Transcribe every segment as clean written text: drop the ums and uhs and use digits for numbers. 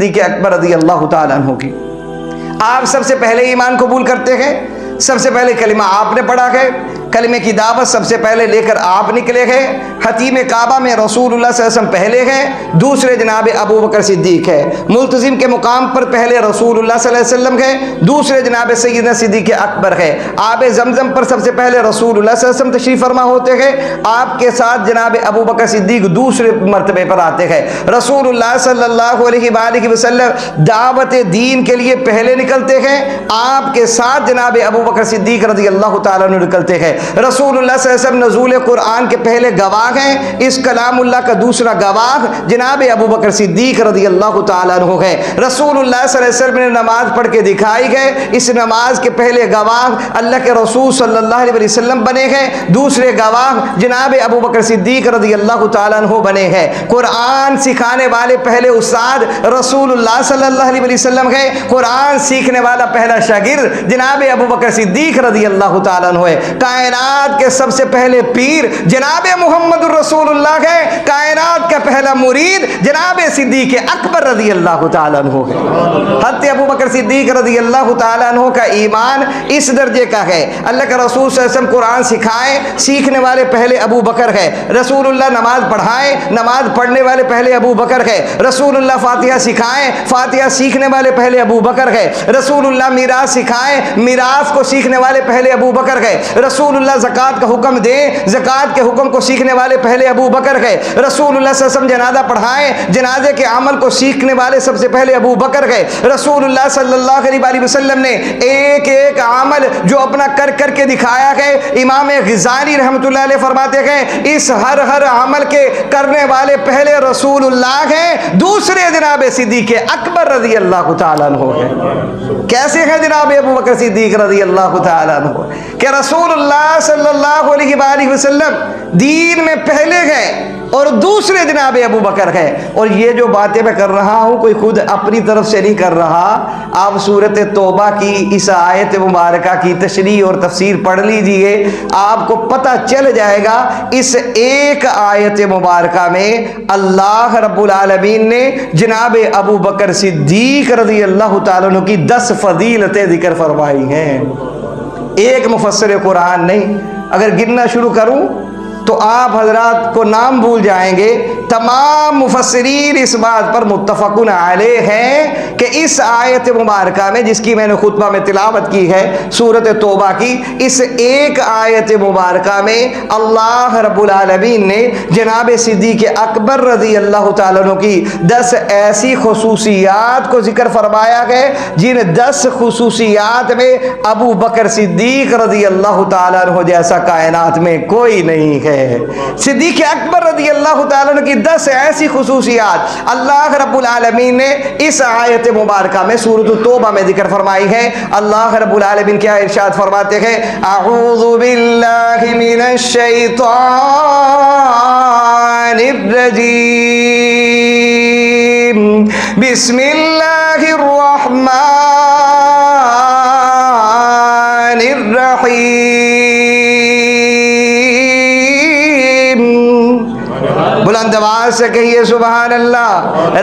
صدیق اکبر رضی اللہ تعالیٰ عنہ کی۔ آپ سب سے پہلے ایمان قبول کرتے ہیں، سب سے پہلے کلمہ آپ نے پڑھا ہے، کلمے کی دعوت سب سے پہلے لے کر آپ نکلے ہیں۔ حتیم کعبہ میں رسول اللہ صلی اللہ علیہ وسلم پہلے ہیں، دوسرے جناب ابو بکر صدیق ہے۔ ملتزم کے مقام پر پہلے رسول اللہ صلی اللہ علیہ وسلم ہے، دوسرے جناب سیدنا صدیق اکبر ہے۔ آب زمزم پر سب سے پہلے رسول اللہ صلی اللہ علیہ وسلم تشریف فرما ہوتے ہیں، آپ کے ساتھ جناب ابو بکر صدیق دوسرے مرتبے پر آتے ہیں۔ رسول اللہ صلی اللہ علیہ وآلہ وسلم دعوت دین کے لیے پہلے نکلتے ہیں، آپ کے ساتھ جناب ابو بکر صدیق رضی اللہ تعالیٰ عنہ نکلتے ہیں۔ رسول اللہ صلی اللہ علیہ وسلم نزول قرآن کے پہلے گواہ ہیں، اس کلام اللہ کا دوسرا گواہ جناب ابو بکر صدیق رضی اللہ تعالیٰ عنہ ہے۔ رسول اللہ صلی اللہ علیہ وسلم نے نماز پڑھ کے دکھائی گئے، اس نماز کے پہلے گواہ اللہ کے رسول صلی اللہ علیہ وسلم بنے ہیں، دوسرے گواہ جناب ابو بکر صدیق رضی اللہ تعالیٰ عنہ بنے ہیں۔ قرآن سکھانے والے پہلے استاد رسول اللہ صلی اللہ علیہ وسلم ہے، قرآن سیکھنے والا پہلا شاگرد جناب ابو بکر صدیق رضی اللہ تعالیٰ عنہ ہے۔ کائنات کے سب سے پہلے پیر جناب محمد الرسول اللہ ہے، کائنات کا پہلا مرید جناب صدیق اکبر رضی اللہ تعالیٰ عنہ ہے۔ حضرت ابو بکر صدیق رضی اللہ تعالیٰ عنہ کا ایمان اس درجے کا ہے، اللہ کے رسول صلی اللہ علیہ وسلم قرآن سکھائے، سیکھنے والے پہلے ابو بکر ہے۔ رسول اللہ نماز پڑھائے، نماز پڑھنے والے پہلے ابو بکر ہے۔ رسول اللہ فاتحہ سکھائے، فاتحہ سیکھنے والے پہلے ابو بکر ہے۔ رسول اللہ میراث سکھائے، میراث کو سیکھنے والے پہلے ابو بکر ہے۔ رسول اللہ زکوٰۃ کا حکم دے، زکوٰۃ کے حکم کو سیکھنے والے پہلے ابو بکر ہے۔ رسول اللہ صلی اللہ علیہ وسلم جنازہ پڑھائے، جنازے کے عمل کو سیکھنے والے سب سے پہلے ابو بکر ہے۔ رسول اللہ صلی اللہ علیہ وسلم نے ایک ایک عمل جو اپنا کر کر کے دکھایا ہے، امام غزالی رحمۃ اللہ علیہ فرماتے ہیں اس ہر عمل کے کرنے والے پہلے رسول اللہ ہیں، دوسرے جناب صدیق اکبر رضی اللہ تعالیٰ عنہ ہے۔ کیسے ہیں جناب ابو بکر صدیق رضی اللہ تعالیٰ عنہ کہ رسول اللہ صلی اللہ علیہ وآلہ وسلم دین میں پہلے گئے اور دوسرے جناب ابو بکر ہے۔ اور یہ جو باتیں میں کر رہا ہوں کوئی خود اپنی طرف سے نہیں کر رہا، آپ سورۃ توبہ کی اس آیت مبارکہ کی تشریح اور تفسیر پڑھ لیجئے، آپ کو پتہ چل جائے گا اس ایک آیت مبارکہ میں اللہ رب العالمین نے جناب ابو بکر صدیق رضی اللہ تعالیٰ عنہ کی 10 فضیلتیں ذکر فرمائی ہیں۔ ایک مفسر قرآن نہیں، اگر گننا شروع کروں تو آپ حضرات کو نام بھول جائیں گے۔ تمام مفسرین اس بات پر متفقون علیہ ہیں کہ اس آیت مبارکہ میں جس کی میں نے خطبہ میں تلاوت کی ہے سورۃ توبہ کی، اس ایک آیت مبارکہ میں اللہ رب العالمین نے جناب صدیق اکبر رضی اللہ تعالیٰ عنہ کی 10 ایسی خصوصیات کو ذکر فرمایا ہے جن 10 خصوصیات میں ابو بکر صدیق رضی اللہ تعالیٰ عنہ جیسا کائنات میں کوئی نہیں ہے۔ صدیق اکبر رضی اللہ تعالیٰ عنہ کی 10 ایسی خصوصیات اللہ رب العالمین نے اس آیت مبارکہ میں سورۃ التوبہ میں ذکر فرمائی ہے۔ اللہ رب العالمین کیا ارشاد فرماتے ہیں؟ اعوذ باللہ من الشیطان الرجیم، بسم اللہ الرحمن الرحیم۔ بلند آواز سے کہیے سبحان اللہ۔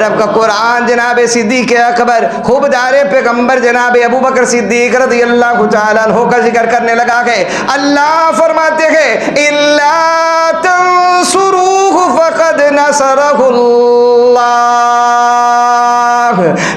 رب کا قرآن جناب صدیق اکبر خوبدار پیغمبر جناب ابو بکر صدیق رضی اللہ تعالیٰ عنہ کا ذکر کرنے لگا ہے۔ اللہ فرماتے ہیں اِلَّا تَنْصُرُوهُ فَقَدْ نَصَرَهُ اللَّهُ۔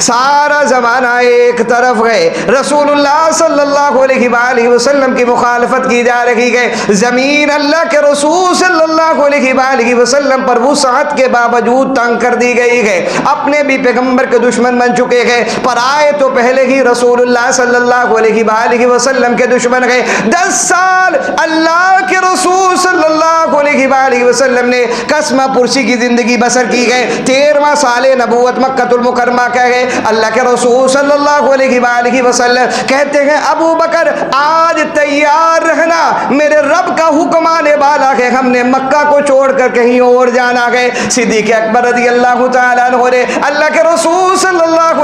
سارا زمانہ ایک طرف ہے، رسول اللہ صلی اللہ علیہ وآلہ وسلم کی مخالفت کی جا رہی ہے، زمین اللہ کے رسول صلی اللہ علیہ وآلہ وسلم پر وسعت کے باوجود تنگ کر دی گئی ہے، اپنے بھی پیغمبر کے دشمن بن چکے ہیں، پر آئے تو پہلے ہی رسول اللہ صلی اللہ علیہ وآلہ وسلم کے دشمن ہے۔ 10 سال اللہ کے رسول صلی اللہ علیہ وآلہ وسلم نے قسمہ پرسی کی زندگی بسر کی ہے۔ 13واں سال نبوت مکہ المکرمہ کا ہے۔ اللہ کے رسول صلی اللہ علیہ وآلہ وسلم کہتے ہیں ابو بکر آج تیار رہنا، میرے رب کا حکم آنے والا ہے، ہم نے مکہ کو چھوڑ کر کہیں اور جانا ہے۔ صدیق اکبر رضی اللہ تعالیٰ عنہ نے اللہ کے رسول صلی اللہ